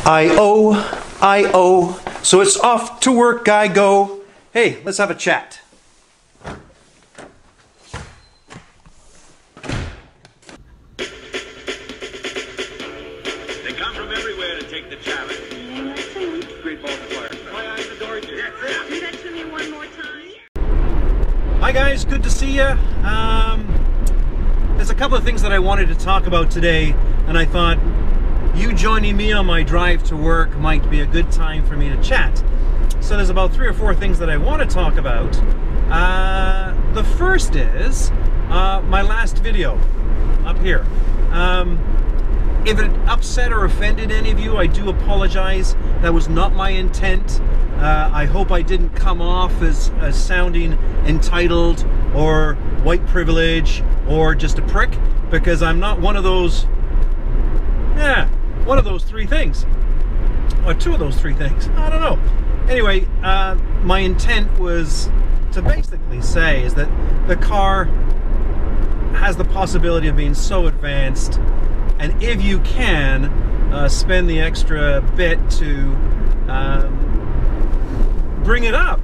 I-O. So it's off to work I go. Hey, let's have a chat. They come from everywhere to take the challenge. Great multiplier. My eyes adore you. Do that to me one more time. Hi guys, good to see you. There's a couple of things that I wanted to talk about today, and I thought you joining me on my drive to work might be a good time for me to chat. So there's about 3 or 4 things that I want to talk about. The first is my last video up here. If it upset or offended any of you, I do apologize. That was not my intent. I hope I didn't come off as sounding entitled or white privilege or just a prick, because I'm not one of those, one of those 3 things. Or 2 of those 3 things. I don't know. Anyway, my intent was to basically say is that the car has the possibility of being so advanced, and if you can spend the extra bit to bring it up.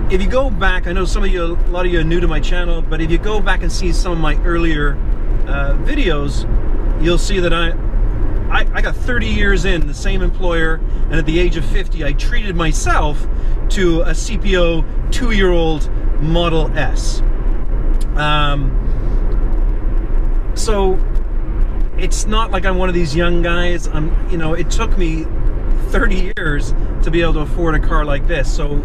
If you go back, I know a lot of you are new to my channel, but if you go back and see some of my earlier videos, you'll see that I got 30 years in the same employer, and at the age of 50 I treated myself to a CPO 2-year-old Model S. So it's not like I'm one of these young guys. It took me 30 years to be able to afford a car like this, so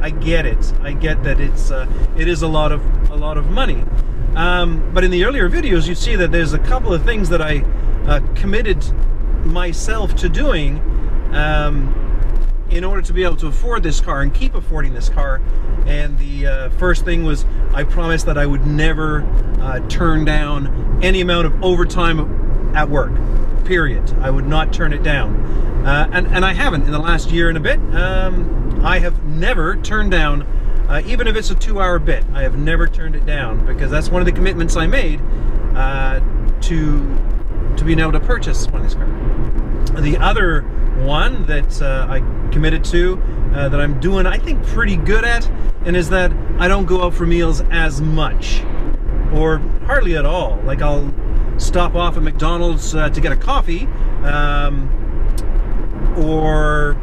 I get it. I get that it is a lot of money. But in the earlier videos, you see that there's a couple of things that I committed myself to doing in order to be able to afford this car and keep affording this car. And the first thing was I promised that I would never turn down any amount of overtime at work, period. I would not turn it down. And I haven't in the last year and a bit. I have never turned down, even if it's a 2-hour bit, I have never turned it down, because that's one of the commitments I made to being able to purchase one of these cars. The other one that I committed to, that I'm doing, I think, pretty good at, and is that I don't go out for meals as much, or hardly at all. Like, I'll stop off at McDonald's to get a coffee, or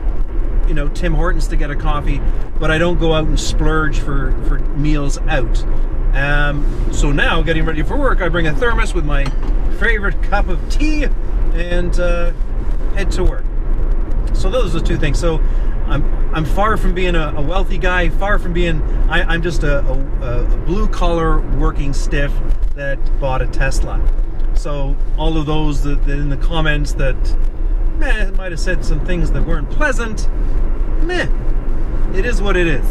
Tim Hortons to get a coffee, but I don't go out and splurge for meals out. So now, getting ready for work, I bring a thermos with my favorite cup of tea and head to work. So those are the 2 things. So I'm far from being a wealthy guy, far from being, I'm just a blue-collar working stiff that bought a Tesla. So all of those that in the comments that might have said some things that weren't pleasant, it is what it is.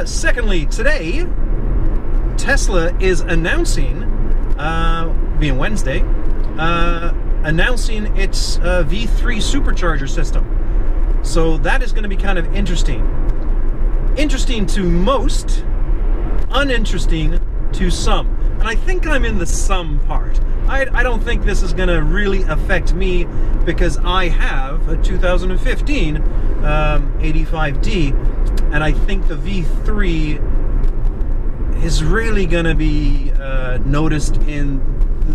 Secondly, today, Tesla is announcing, being Wednesday, announcing its V3 supercharger system. So that is going to be kind of interesting. Interesting to most, uninteresting to some. And I think I'm in the some part. I don't think this is going to really affect me, because I have a 2015 85D, and I think the V3 is really going to be noticed in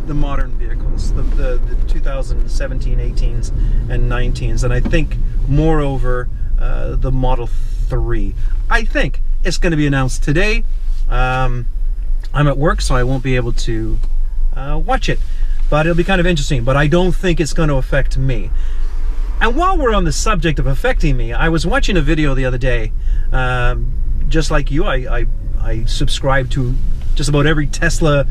the modern vehicles, the 2017 18s and 19s, and I think moreover the Model 3. I think it's going to be announced today. I'm at work, so I won't be able to watch it, but it'll be kind of interesting. But I don't think it's going to affect me. And while we're on the subject of affecting me, I was watching a video the other day. Just like you, I subscribe to just about every Tesla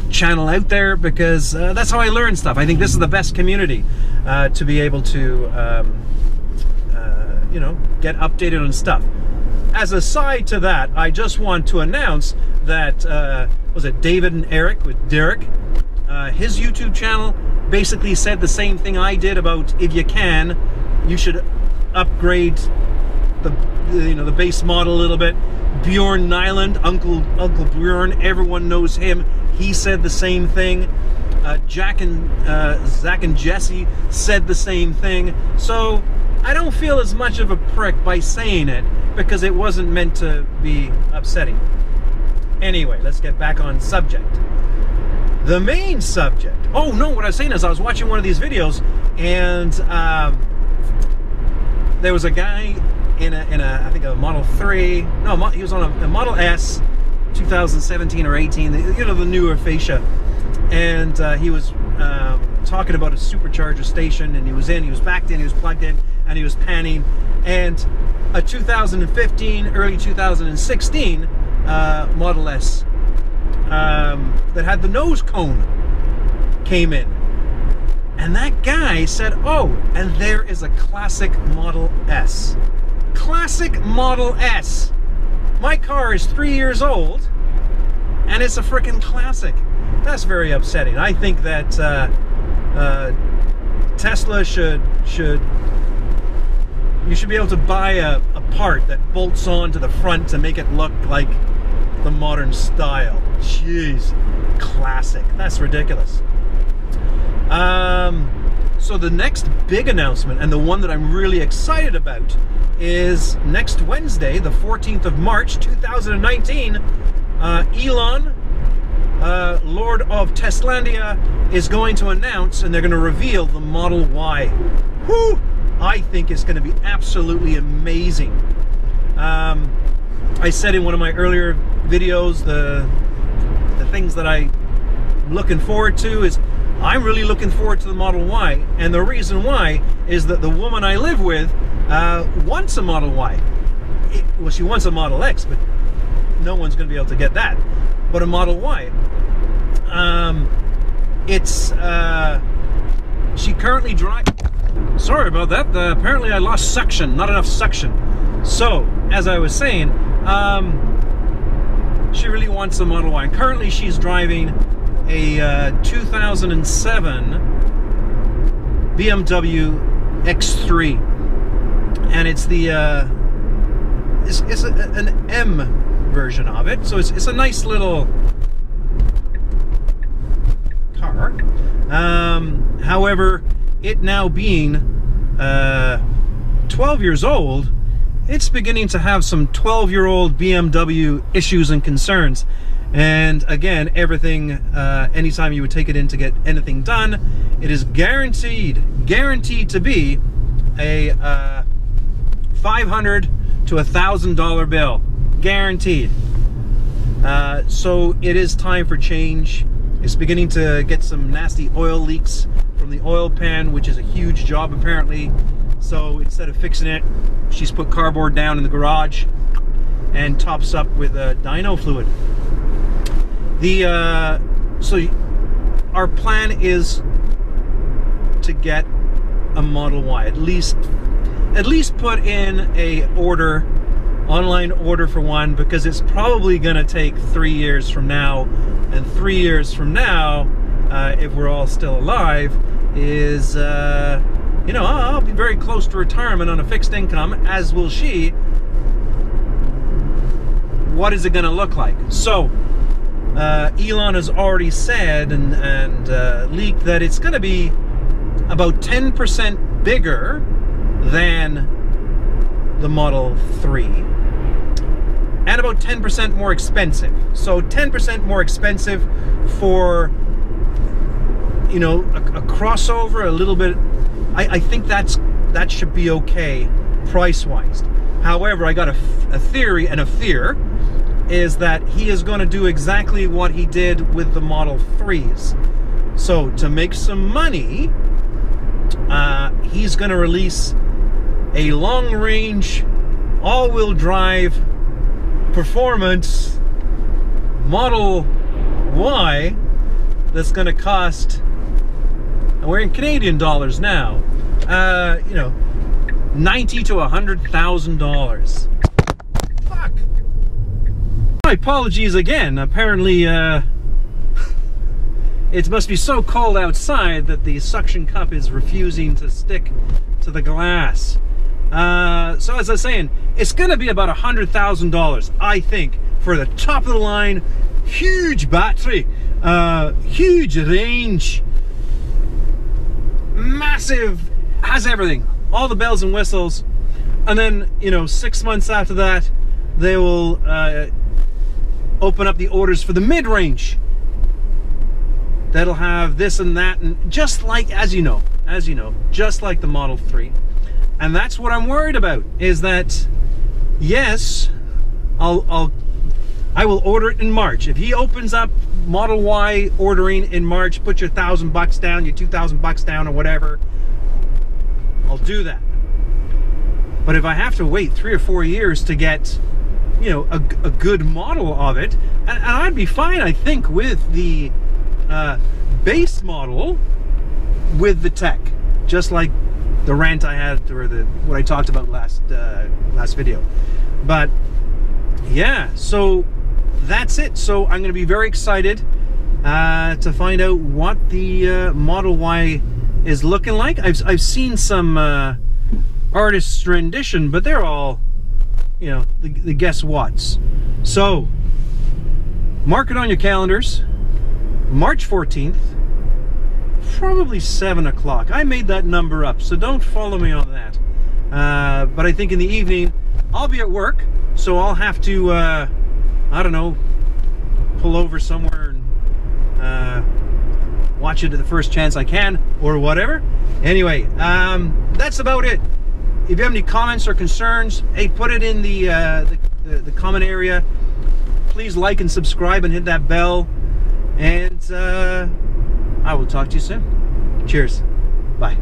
channel out there, because that's how I learn stuff. I think this is the best community to be able to get updated on stuff. As a side to that, I just want to announce that was it David and Eric with Derek, his YouTube channel basically said the same thing I did about, if you can, you should upgrade the base model a little bit. Bjorn Nyland, Uncle Bjorn, everyone knows him. He said the same thing. Zach and Jesse said the same thing. So I don't feel as much of a prick by saying it, because it wasn't meant to be upsetting. Anyway, let's get back on subject. The main subject. Oh no, what I was saying is I was watching one of these videos, and there was a guy in a I think a Model 3. No, he was on a Model S, 2017 or 18. You know, the newer fascia, and he was talking about a supercharger station, and he was backed in, he was plugged in, and he was panning, and a 2015, early 2016 Model S that had the nose cone came in, and that guy said, oh, and there is a classic Model S. Classic Model S. My car is 3 years old, and it's a frickin' classic. That's very upsetting. I think that Tesla should you should be able to buy a part that bolts on to the front to make it look like the modern style. Jeez, classic. That's ridiculous. So the next big announcement, and the one that I'm really excited about, is next Wednesday, the 14th of March, 2019, Elon, Lord of Teslandia, is going to announce, and they're going to reveal the Model Y. Whew! I think it's going to be absolutely amazing. I said in one of my earlier videos, the things that I'm looking forward to is, I'm really looking forward to the Model Y, and the reason why is that the woman I live with wants a Model Y. Well, she wants a Model X, but no one's going to be able to get that. But a Model Y. She currently drives... Sorry about that. Apparently I lost suction. Not enough suction. So, as I was saying, she really wants a Model Y. Currently she's driving a 2007 BMW X3, and it's the it's an M version of it, so it's a nice little car. However, it now being 12 years old, it's beginning to have some 12-year-old BMW issues and concerns. And again, everything, anytime you would take it in to get anything done, it is guaranteed to be a $500 to $1,000 bill. Guaranteed. So it is time for change. It's beginning to get some nasty oil leaks from the oil pan, which is a huge job apparently. So instead of fixing it, she's put cardboard down in the garage and tops up with dyno fluid. So our plan is to get a Model Y, at least put in a online order for one, because it's probably gonna take 3 years from now, and 3 years from now, if we're all still alive, is you know, I'll be very close to retirement on a fixed income, as will she. What is it gonna look like? So Elon has already said and leaked that it's going to be about 10% bigger than the Model 3 and about 10% more expensive. So 10% more expensive for, you know, a crossover, a little bit. I think that should be okay price-wise. However, I got a theory and a fear is that he is going to do exactly what he did with the Model 3s. So to make some money, he's going to release a long-range, all-wheel drive performance Model Y that's going to cost, and we're in Canadian dollars now, you know, $90,000 to $100,000. Fuck. My apologies again. Apparently, it must be so cold outside that the suction cup is refusing to stick to the glass. So as I was saying, it's going to be about $100,000, I think, for the top of the line, huge battery, Huge range, massive, has everything, all the bells and whistles. And then, you know, 6 months after that, they will open up the orders for the mid-range. That'll have this and that, and just like, as you know, just like the Model 3. And that's what I'm worried about, is that, yes, I will order it in March. If he opens up Model Y ordering in March, put your $1,000 down, your $2,000 down, or whatever, I'll do that. But if I have to wait 3 or 4 years to get, you know, a good model of it, and I'd be fine, I think, with the base model with the tech, just like the rant I had, or what I talked about last video. But yeah, so that's it. So I'm going to be very excited to find out what the Model Y is looking like. I've seen some artist's rendition, but they're all, you know, the guess whats. So mark it on your calendars, March 14th, probably 7 o'clock. I made that number up, so don't follow me on that. But I think in the evening I'll be at work, so I'll have to I don't know, pull over somewhere and watch it at the first chance I can, or whatever. Anyway, that's about it. If you have any comments or concerns, hey, put it in the comment area. Please like and subscribe and hit that bell. And I will talk to you soon. Cheers. Bye.